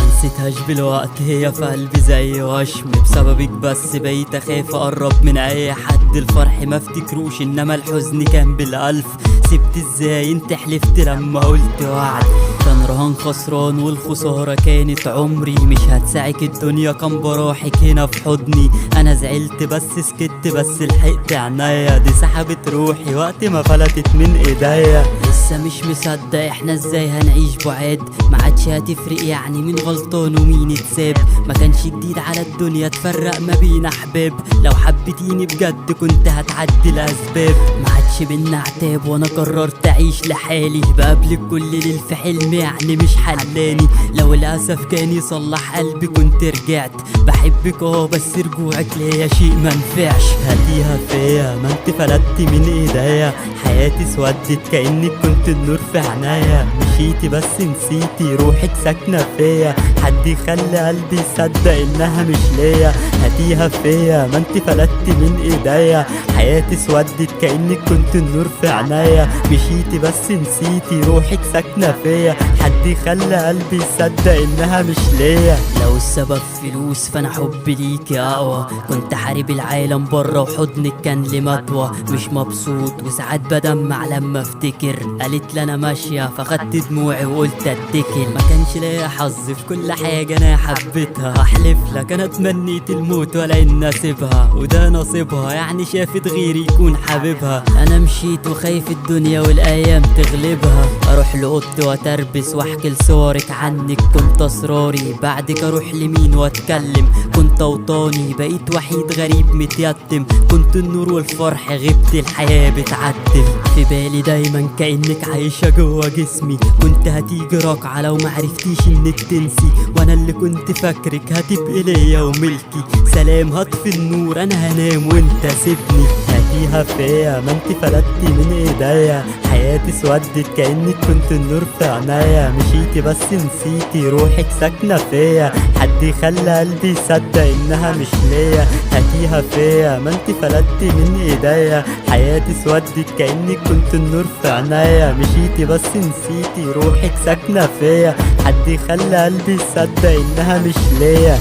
نسيتهاش بالوقت، هي في قلبي زي وشم، بسببك بس بقيت اخاف اقرب من اي حد. الفرح ما افتكروش انما الحزن كان بالالف. سبت ازاي انت حلفت لما قلت وعد، كان رهان خسران والخسارة كانت عمري. مش هتساعك الدنيا كان براحك هنا في حضني. انا زعلت بس سكت بس لحقت عنايا، دي سحبت روحي وقت ما فلتت من ايديا. لسه مش مصدق احنا ازاي هنعيش بعاد، ما عادش هتفرق يعني مين غلطان ومين اتساب. ما كانش جديد على الدنيا تفرق ما بين احباب، لو حبيتيني بجد كنت هتعدي الاسباب. ما عادش بينا عتاب وانا قررت اعيش لحالي، بقابلك كل ليل في حلمي يعني مش حلاني. لو الاسف كان يصلح قلبي كنت رجعت، بحبك بس رجوعك ليا شيء منفعش. هاتيها فيا ما انت فلتي من ايديا، حياتي سودت كأنك كنت النور في عنايا. مشيتي بس نسيتي روحك ساكنة فيا، حد يخلي قلبي يصدق انها مش ليا. هاتيها فيا ما انت فلتي من ايديا، حياتي سودت كأنك كنت النور في عنايا. مشيتي بس نسيتي روحك ساكنة فيا، حد يخلي قلبي يصدق انها مش ليا. لو السبب فلوس فانا حبي ليكي اقوى، كنت حارب العالم بره وحضنك كان لي مطوى. مش مبسوط وساعات بدمع لما افتكر، قالت لي انا ماشيه فخدت دموعي وقلت اتكل. ما كانش ليا حظ في كل حاجه انا حبيتها، احلف لك انا تمنيت الموت ولا اني اسيبها، وده نصيبها يعني شافت غيري يكون حبيبها. انا مشيت وخايف الدنيا والايام تغلبها، اروح لاوضتي واتربس واحكي لصورك عنك. كنت اسراري بعدك اروح لمين واتكلم، كنت اوطاني بقيت وحيد غريب متيتم. كنت النور والفرح غبت الحياه بتعدل، في بالي دايما كأنك عايشه جوا جسمي. كنت هتيجي راكعه لو معرفتيش انك تنسي، وانا اللي كنت فاكرك هتبقي ليا وملكي. سلام هطفي النور انا هنام وانت سيبني. هاتيها فيا ما انت فلتي من ايديا، حياتي سودت كأنك كنت النور في عنايا. مشيتي بس نسيتي روحك ساكنة فيا، حد يخلي قلبي يصدق انها مش ليا. هاتيها فيا ما انت فلتي من ايديا، حياتي سودت كأنك كنت النور في عنايا. مشيتي بس نسيتي روحك ساكنة فيا، حد يخلي قلبي يصدق انها مش ليا.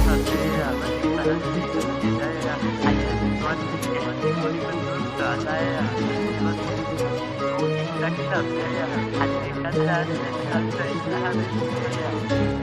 حد يخلى قلبي يصدق إنها مش هي.